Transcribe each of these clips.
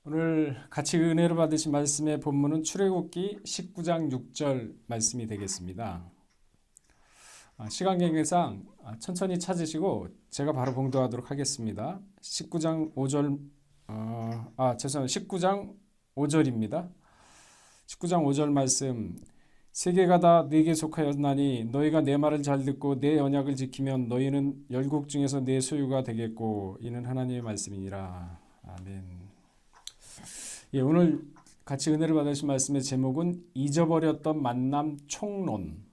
오늘 같이 은혜를 받으신 말씀의 본문은 출애굽기 19장 6절 말씀이 되겠습니다. 시간 관계상 천천히 찾으시고 제가 바로 봉독하도록 하겠습니다. 19장 5절 죄송합니다. 19장 5절입니다. 19장 5절 말씀 세계가 다 네게 속하였나니 너희가 내 말을 잘 듣고 내 언약을 지키면 너희는 열국 중에서 내 소유가 되겠고 이는 하나님의 말씀이니라. 아멘. 예, 오늘 같이 은혜를 받으신 말씀의 제목은 잊어버렸던 만남 총론.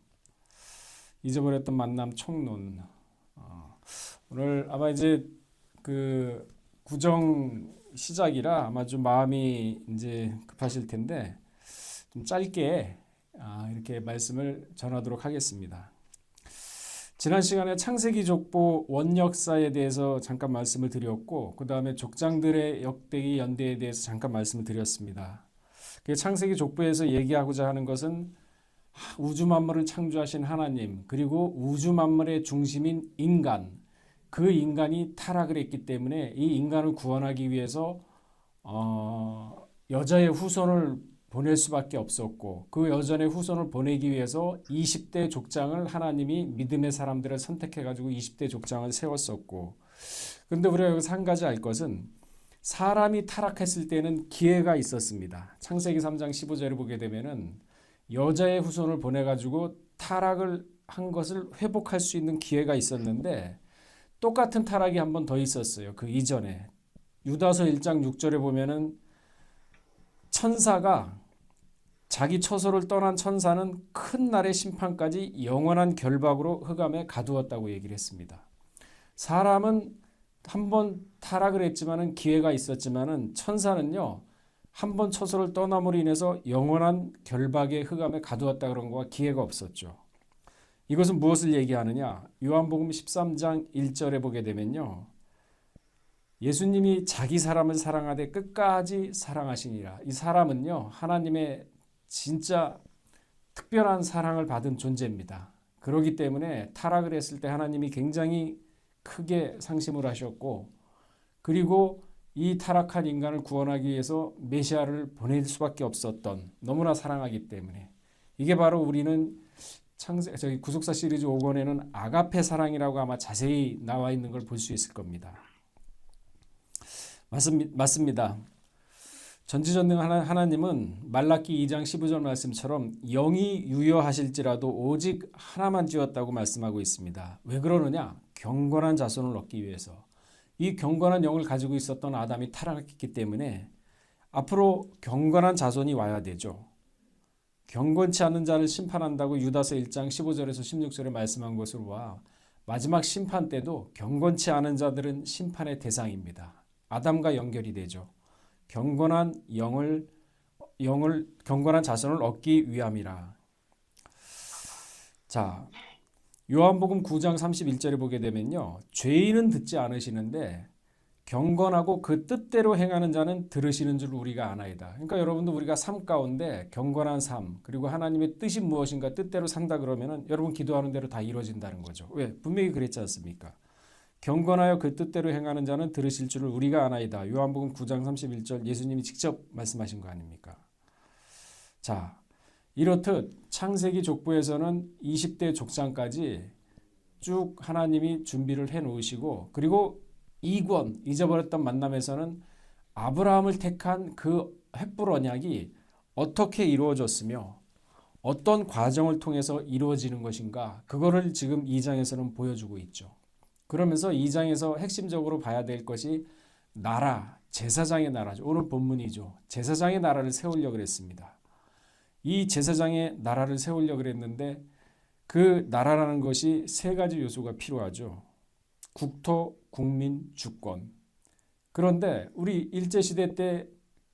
잊어버렸던 만남 총론. 오늘 아마 이제 그 구정 시작이라 아마 좀 마음이 이제 급하실 텐데 좀 짧게 이렇게 말씀을 전하도록 하겠습니다. 지난 시간에 창세기 족보 원역사에 대해서 잠깐 말씀을 드렸고 그 다음에 족장들의 역대기 연대에 대해서 잠깐 말씀을 드렸습니다. 창세기 족보에서 얘기하고자 하는 것은 우주 만물을 창조하신 하나님 그리고 우주 만물의 중심인 인간 그 인간이 타락을 했기 때문에 이 인간을 구원하기 위해서 여자의 후손을 보낼 수밖에 없었고 그 여전의 후손을 보내기 위해서 20대 족장을 하나님이 믿음의 사람들을 선택해가지고 20대 족장을 세웠었고 그런데 우리가 여기서 한 가지 알 것은 사람이 타락했을 때는 기회가 있었습니다. 창세기 3장 15절을 보게 되면은 여자의 후손을 보내가지고 타락을 한 것을 회복할 수 있는 기회가 있었는데 똑같은 타락이 한 번 더 있었어요. 그 이전에 유다서 1장 6절에 보면은 천사가 자기 처소를 떠난 천사는 큰 날의 심판까지 영원한 결박으로 흑암에 가두었다고 얘기를 했습니다. 사람은 한 번 타락을 했지만은 기회가 있었지만은 천사는요 한 번 처소를 떠남으로 인해서 영원한 결박의 흑암에 가두었다 그런 거와 기회가 없었죠. 이것은 무엇을 얘기하느냐? 요한복음 13장 1절에 보게 되면요. 예수님이 자기 사람을 사랑하되 끝까지 사랑하시니라. 이 사람은요 하나님의 진짜 특별한 사랑을 받은 존재입니다. 그렇기 때문에 타락을 했을 때 하나님이 굉장히 크게 상심을 하셨고 그리고 이 타락한 인간을 구원하기 위해서 메시아를 보낼 수밖에 없었던 너무나 사랑하기 때문에 이게 바로 우리는 저희 구속사 시리즈 5권에는 아가페 사랑이라고 아마 자세히 나와 있는 걸 볼 수 있을 겁니다. 맞습니다. 전지전능 하나님은 말라기 2장 15절 말씀처럼 영이 유효하실지라도 오직 하나만 지었다고 말씀하고 있습니다. 왜 그러느냐? 경건한 자손을 얻기 위해서. 이 경건한 영을 가지고 있었던 아담이 타락했기 때문에 앞으로 경건한 자손이 와야 되죠. 경건치 않은 자를 심판한다고 유다서 1장 15절에서 16절에 말씀한 것으로 봐 마지막 심판 때도 경건치 않은 자들은 심판의 대상입니다. 아담과 연결이 되죠. 경건한 경건한 자손을 얻기 위함이라. 자, 요한복음 9장 31절에 보게 되면요. 죄인은 듣지 않으시는데 경건하고 그 뜻대로 행하는 자는 들으시는 줄 우리가 아나이다. 그러니까 여러분도 우리가 삶 가운데 경건한 삶 그리고 하나님의 뜻이 무엇인가 뜻대로 산다 그러면은 여러분 기도하는 대로 다 이루어진다는 거죠. 왜? 분명히 그랬지 않습니까? 경건하여 그 뜻대로 행하는 자는 들으실 줄을 우리가 아나이다. 요한복음 9장 31절 예수님이 직접 말씀하신 거 아닙니까? 자, 이렇듯 창세기 족보에서는 20대 족장까지 쭉 하나님이 준비를 해 놓으시고 그리고 2권 잊어버렸던 만남에서는 아브라함을 택한 그 횃불 언약이 어떻게 이루어졌으며 어떤 과정을 통해서 이루어지는 것인가 그거를 지금 2장에서는 보여주고 있죠. 그러면서 2장에서 핵심적으로 봐야 될 것이 나라, 제사장의 나라죠. 오늘 본문이죠. 제사장의 나라를 세우려고 그랬습니다. 이 제사장의 나라를 세우려고 그랬는데 그 나라라는 것이 세 가지 요소가 필요하죠. 국토, 국민, 주권. 그런데 우리 일제시대 때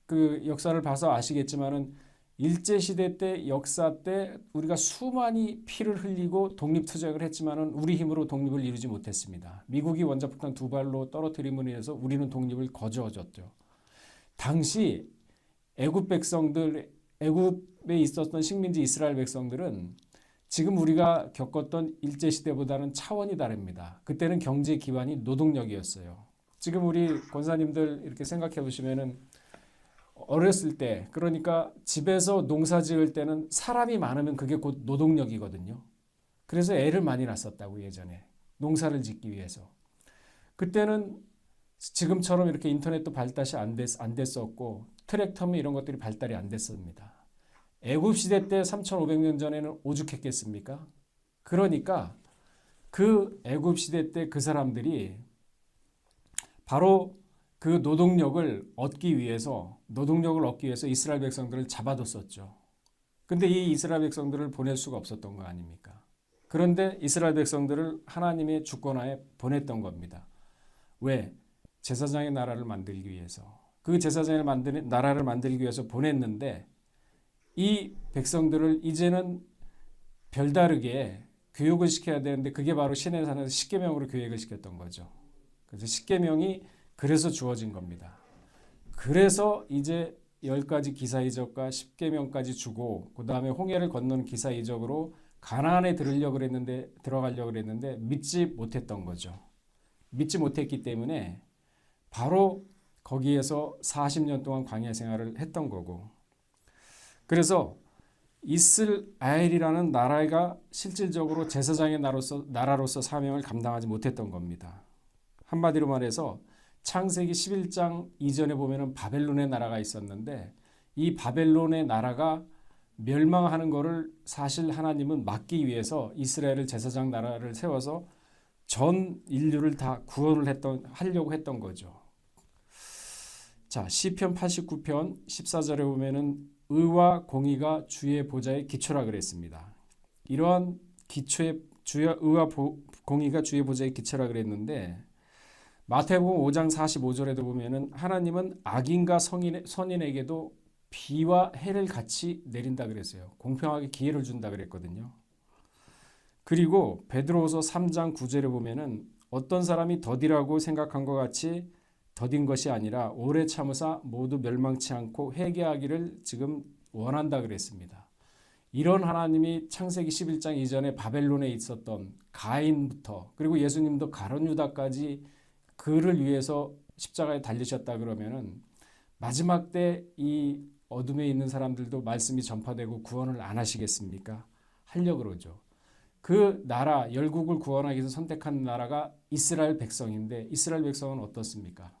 그 역사를 봐서 아시겠지만은 일제시대 때 역사 때 우리가 수많이 피를 흘리고 독립투쟁을 했지만은 우리 힘으로 독립을 이루지 못했습니다. 미국이 원자폭탄 2발로 떨어뜨림으로 인해서 우리는 독립을 거저졌죠. 당시 애굽 백성들, 애굽에 있었던 식민지 이스라엘 백성들은 지금 우리가 겪었던 일제시대보다는 차원이 다릅니다. 그때는 경제 기반이 노동력이었어요. 지금 우리 권사님들 이렇게 생각해 보시면은 어렸을 때, 그러니까 집에서 농사 지을 때는 사람이 많으면 그게 곧 노동력이거든요. 그래서 애를 많이 낳았었다고 예전에 농사를 짓기 위해서. 그때는 지금처럼 이렇게 인터넷도 발달이 안 됐었고 트랙터면 이런 것들이 발달이 안 됐습니다. 애굽 시대 때 3,500년 전에는 오죽했겠습니까? 그러니까 그 애굽 시대 때 그 사람들이 바로 그 노동력을 얻기 위해서 이스라엘 백성들을 잡아뒀었죠. 근데 이 이스라엘 백성들을 보낼 수가 없었던 거 아닙니까? 그런데 이스라엘 백성들을 하나님의 주권하에 보냈던 겁니다. 왜? 제사장의 나라를 만들기 위해서. 그 제사장의 나라를 만들기 위해서 보냈는데 이 백성들을 이제는 별다르게 교육을 시켜야 되는데 그게 바로 시내산에서 십계명으로 교육을 시켰던 거죠. 그래서 십계명이 그래서 주어진 겁니다. 그래서 이제 10가지 기사이적과 십계명까지 주고 그 다음에 홍해를 건너는 기사이적으로 가나안에 들어가려고 그랬는데 믿지 못했던 거죠. 믿지 못했기 때문에 바로 거기에서 40년 동안 광야 생활을 했던 거고, 그래서 이스라엘이라는 나라가 실질적으로 제사장의 나라로서 사명을 감당하지 못했던 겁니다. 한마디로 말해서 창세기 11장 이전에 보면은 바벨론의 나라가 있었는데 이 바벨론의 나라가 멸망하는 것을 사실 하나님은 막기 위해서 이스라엘을 제사장 나라를 세워서 전 인류를 다 하려고 했던 거죠. 자, 시편 89편 14절에 보면은 의와 공의가 주의 보좌의 기초라 그랬습니다. 이러한 의와 공의가 주의 보좌의 기초라 그랬는데 마태복음 5장 45절에도 보면은 하나님은 악인과 선인에게도 비와 해를 같이 내린다 그랬어요. 공평하게 기회를 준다 그랬거든요. 그리고 베드로후서 3장 9절에 보면은 어떤 사람이 더디라고 생각한 것 같이 더딘 것이 아니라 오래 참으사 모두 멸망치 않고 회개하기를 지금 원한다 그랬습니다. 이런 하나님이 창세기 11장 이전에 바벨론에 있었던 가인부터 그리고 예수님도 가룟 유다까지 그를 위해서 십자가에 달리셨다 그러면은 마지막 때 이 어둠에 있는 사람들도 말씀이 전파되고 구원을 안 하시겠습니까? 하려고 그러죠. 그 나라 열국을 구원하기 위해서 선택한 나라가 이스라엘 백성인데 이스라엘 백성은 어떻습니까?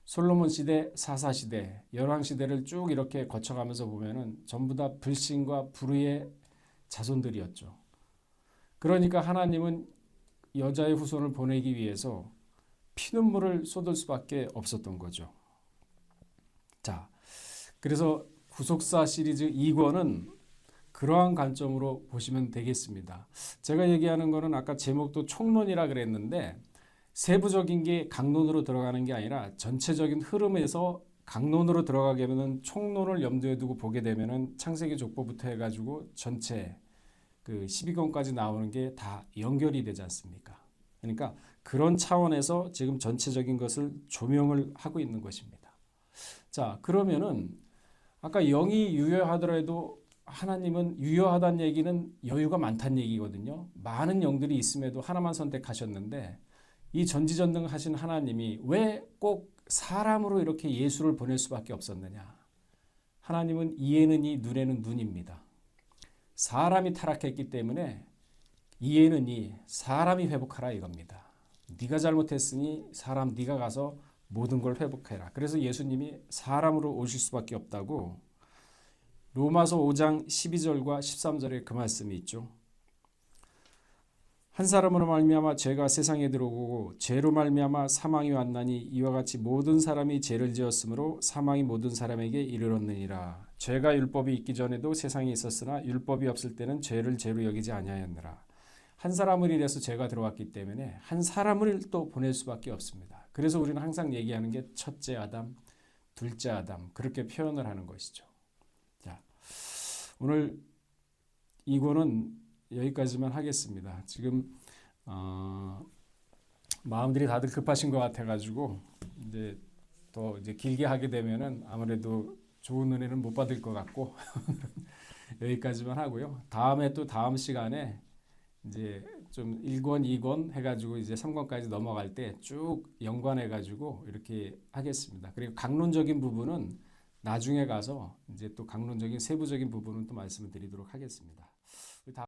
솔로몬 시대, 사사 시대, 열왕 시대를 쭉 이렇게 거쳐가면서 보면은 전부 다 불신과 불의의 자손들이었죠. 그러니까 하나님은 여자의 후손을 보내기 위해서 피눈물을 쏟을 수밖에 없었던 거죠. 자, 그래서 구속사 시리즈 2권은 그러한 관점으로 보시면 되겠습니다. 제가 얘기하는 거는 아까 제목도 총론이라 그랬는데 세부적인 게 강론으로 들어가는 게 아니라 전체적인 흐름에서 강론으로 들어가게 되면 총론을 염두에 두고 보게 되면은 창세기 족보부터 해가지고 전체 그 12권까지 나오는 게 다 연결이 되지 않습니까? 그러니까 그런 차원에서 지금 전체적인 것을 조명을 하고 있는 것입니다. 자, 그러면은 아까 영이 유효하더라도 하나님은 유효하다는 얘기는 여유가 많다는 얘기거든요. 많은 영들이 있음에도 하나만 선택하셨는데 이 전지전능하신 하나님이 왜 꼭 사람으로 이렇게 예수를 보낼 수밖에 없었느냐? 하나님은 이에는 이, 눈에는 눈입니다. 사람이 타락했기 때문에 이에는 이, 사람이 회복하라 이겁니다. 네가 잘못했으니 사람 네가 가서 모든 걸 회복해라. 그래서 예수님이 사람으로 오실 수밖에 없다고 로마서 5장 12절과 13절에 그 말씀이 있죠. 한 사람으로 말미암아 죄가 세상에 들어오고 죄로 말미암아 사망이 왔나니 이와 같이 모든 사람이 죄를 지었으므로 사망이 모든 사람에게 이르렀느니라. 죄가 율법이 있기 전에도 세상에 있었으나 율법이 없을 때는 죄를 죄로 여기지 아니하였느라. 한 사람을 인해서 죄가 들어왔기 때문에 한 사람을 또 보낼 수밖에 없습니다. 그래서 우리는 항상 얘기하는 게 첫째 아담, 둘째 아담 그렇게 표현을 하는 것이죠. 자, 오늘 이거는 여기까지만 하겠습니다. 지금 마음들이 다들 급하신 것 같아가지고 이제 길게 하게 되면은 아무래도 좋은 은혜는 못 받을 것 같고 여기까지만 하고요. 다음에 또 다음 시간에 이제 좀 1권, 2권 해가지고 이제 3권까지 넘어갈 때 쭉 연관해가지고 이렇게 하겠습니다. 그리고 강론적인 부분은 나중에 가서 이제 또 강론적인 세부적인 부분은 또 말씀을 드리도록 하겠습니다.